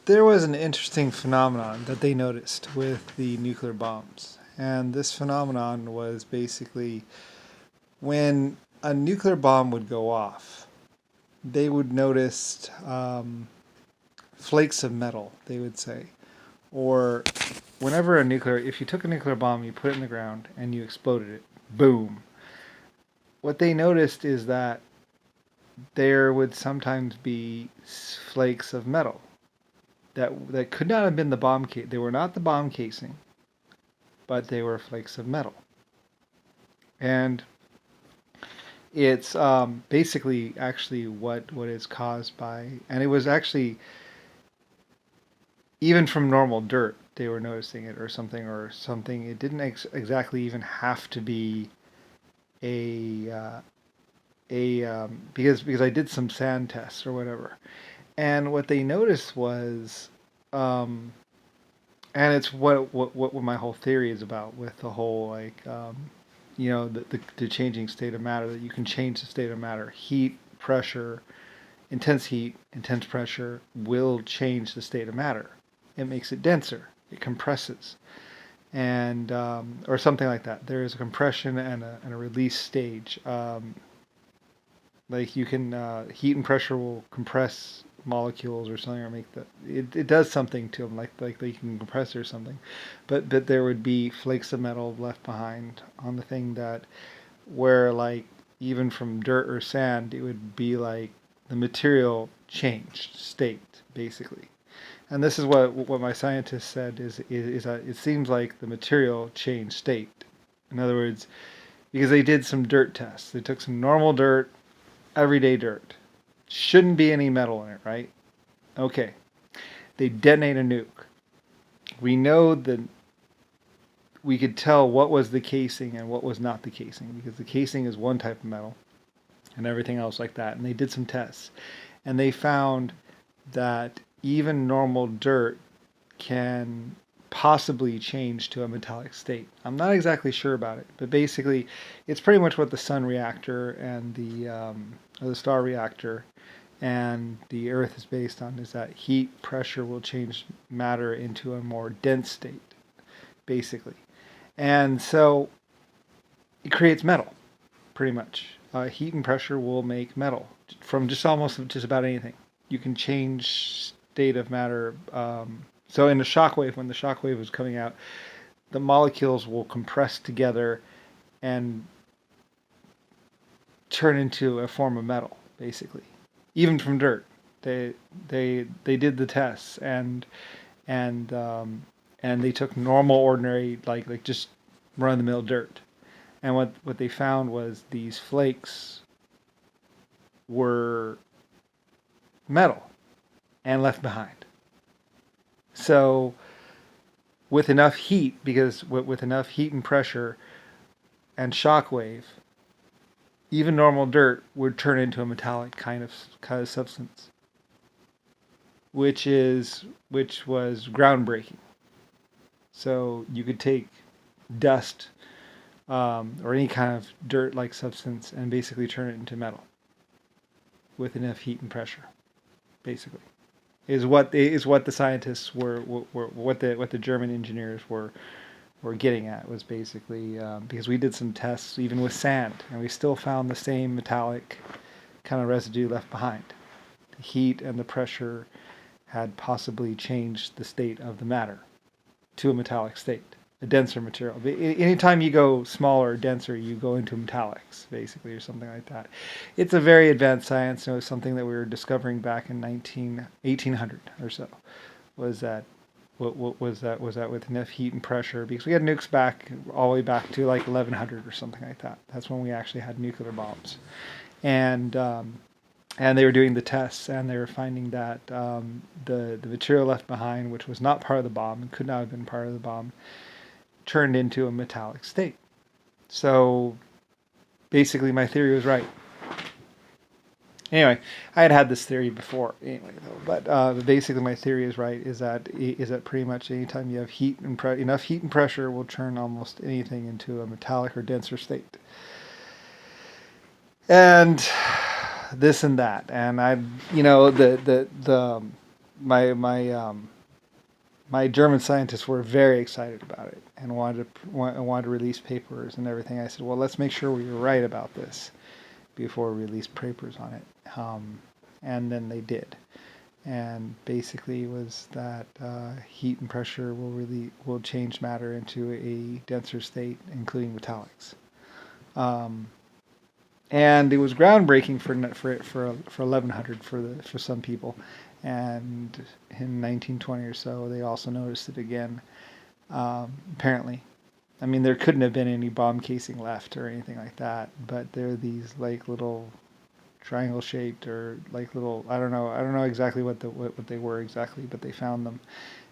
there was an interesting phenomenon that they noticed with the nuclear bombs. And this phenomenon was basically when a nuclear bomb would go off, they would notice flakes of metal, they would say. Or whenever if you took a nuclear bomb, you put it in the ground and you exploded it, boom. What they noticed is that there would sometimes be flakes of metal that could not have been the bomb case. They were not the bomb casing, but they were flakes of metal. And it's basically actually what is caused by, and it was actually even from normal dirt they were noticing it or something. It didn't exactly even have to be a because I did some sand tests or whatever, and what they noticed was, and it's what my whole theory is about with the whole the changing state of matter, that you can change the state of matter. Heat, pressure, intense heat, intense pressure will change the state of matter. It makes it denser. It compresses, and or something like that. There is a compression and a release stage. Like you can heat and pressure will compress molecules or something, or make it does something to them, like they can compress or something. But there would be flakes of metal left behind on the thing, that where, like, even from dirt or sand, it would be like the material changed state basically. And this is what my scientist said is that it seems like the material changed state. In other words, because they did some dirt tests. They took some normal dirt, everyday dirt. Shouldn't be any metal in it, right? Okay. They detonate a nuke. We know that we could tell what was the casing and what was not the casing, because the casing is one type of metal and everything else like that. And they did some tests. And they found that even normal dirt can possibly change to a metallic state. I'm not exactly sure about it, but basically it's pretty much what the sun reactor and the star reactor and the Earth is based on, is that heat, pressure will change matter into a more dense state, basically. And so it creates metal, pretty much. Heat and pressure will make metal from just about anything. You can change state of matter. So in the shock wave, when the shock wave was coming out, the molecules will compress together and turn into a form of metal, basically. Even from dirt, they did the tests, and they took normal, ordinary, like just run of the mill dirt, and what they found was these flakes were metal and left behind. So with enough heat, because with enough heat and pressure and shock wave, even normal dirt would turn into a metallic kind of substance, which was groundbreaking. So you could take dust or any kind of dirt-like substance and basically turn it into metal with enough heat and pressure. Basically, is what the scientists were what the German engineers were getting at, was basically, because we did some tests even with sand, and we still found the same metallic kind of residue left behind. The heat and the pressure had possibly changed the state of the matter to a metallic state, a denser material. Anytime you go smaller or denser, you go into metallics, basically, or something like that. It's a very advanced science, and it was something that we were discovering back in 1800 or so. Was that was that with enough heat and pressure, because we had nukes back all the way back to like 1100 or something like that. That's when we actually had nuclear bombs, and they were doing the tests, and they were finding that the material left behind, which was not part of the bomb and could not have been part of the bomb, turned into a metallic state. So basically, my theory was right. Anyway, I had this theory before, anyway, though. But basically, my theory is right. Is that pretty much anytime you have heat and enough heat and pressure will turn almost anything into a metallic or denser state. And this and that, and I, the my German scientists were very excited about it and wanted to release papers and everything. I said, well, let's make sure we were right about this before we release papers on it. And then they did. And basically was that heat and pressure will change matter into a denser state, including metallics. And it was groundbreaking for 1100 for some people, and in 1920 or so they also noticed it again. Apparently, I mean there couldn't have been any bomb casing left or anything like that, but there are these like little triangle shaped or like little I don't know exactly what they were exactly, but they found them,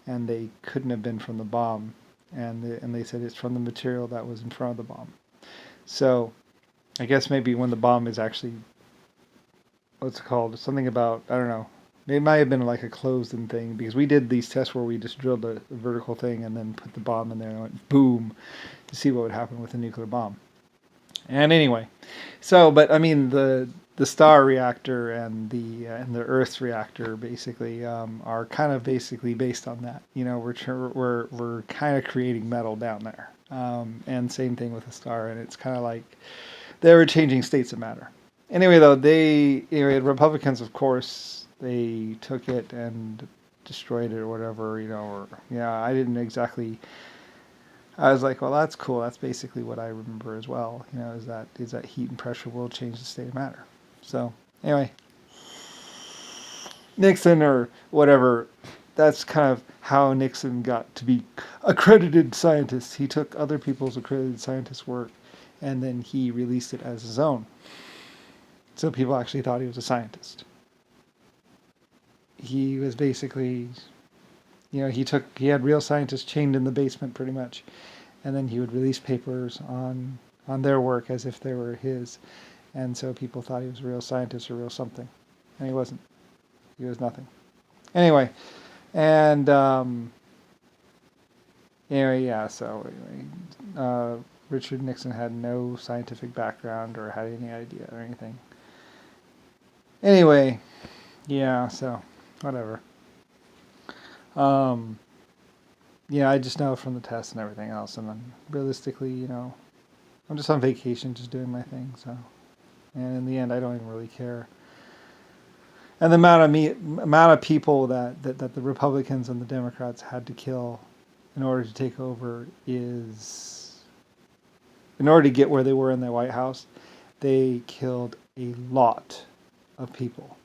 and they couldn't have been from the bomb, and they said it's from the material that was in front of the bomb. So I guess maybe when the bomb is actually what's it called, something about I don't know. It might have been like a closed-in thing because we did these tests where we just drilled a vertical thing and then put the bomb in there and went boom to see what would happen with a nuclear bomb. And anyway, so but I mean the star reactor and the Earth's reactor basically are kind of basically based on that. You know, we're kind of creating metal down there, and same thing with the star, and it's kind of like they were changing states of matter. Anyway, though Republicans, of course, they took it and destroyed it or whatever. You know, or yeah, I didn't exactly. I was like, well, that's cool. That's basically what I remember as well. You know, is that heat and pressure will change the state of matter. So anyway, Nixon or whatever. That's kind of how Nixon got to be accredited scientist. He took other people's accredited scientist work, and then he released it as his own. So people actually thought he was a scientist. He was basically, you know, he had real scientists chained in the basement pretty much, and then he would release papers on their work as if they were his, and so people thought he was a real scientist or real something, and he wasn't. He was nothing. Anyway, and anyway, yeah. So anyway, Richard Nixon had no scientific background or had any idea or anything. Anyway, yeah. So whatever. Yeah, I just know from the tests and everything else, and then realistically, you know, I'm just on vacation, just doing my thing. So, and in the end, I don't even really care. And the amount of people that the Republicans and the Democrats had to kill in order to take over is, in order to get where they were in the White House, they killed a lot of people,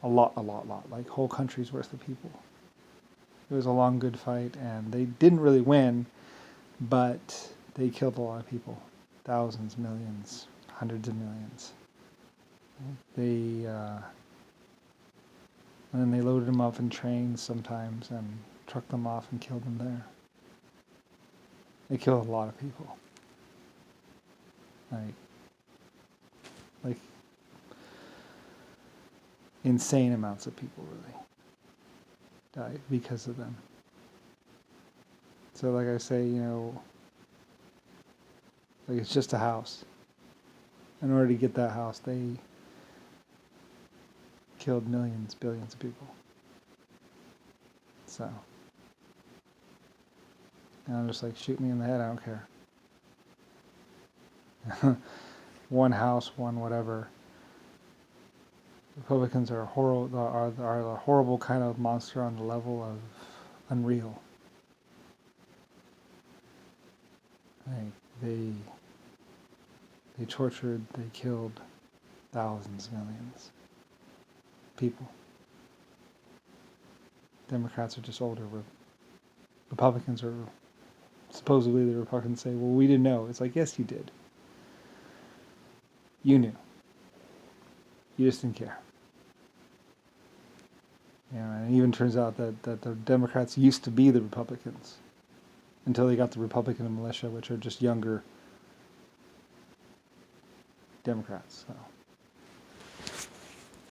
a lot, like whole countries worth of people. It was a long, good fight, and they didn't really win, but they killed a lot of people, thousands, millions, hundreds of millions. They and then they loaded them up in trains sometimes and trucked them off and killed them there. They killed a lot of people. Like insane amounts of people really died because of them. So like I say, you know, like it's just a house. In order to get that house, they killed millions, billions of people. So, and I'm just like, shoot me in the head, I don't care. One house, one whatever. Republicans are a horrible kind of monster on the level of unreal. They tortured, they killed thousands, millions of people. Democrats are just older. Republicans are supposedly the Republicans say, well, we didn't know. It's like, yes, you did. You knew. You just didn't care. You know, and it even turns out that the Democrats used to be the Republicans until they got the Republican militia, which are just younger Democrats. So.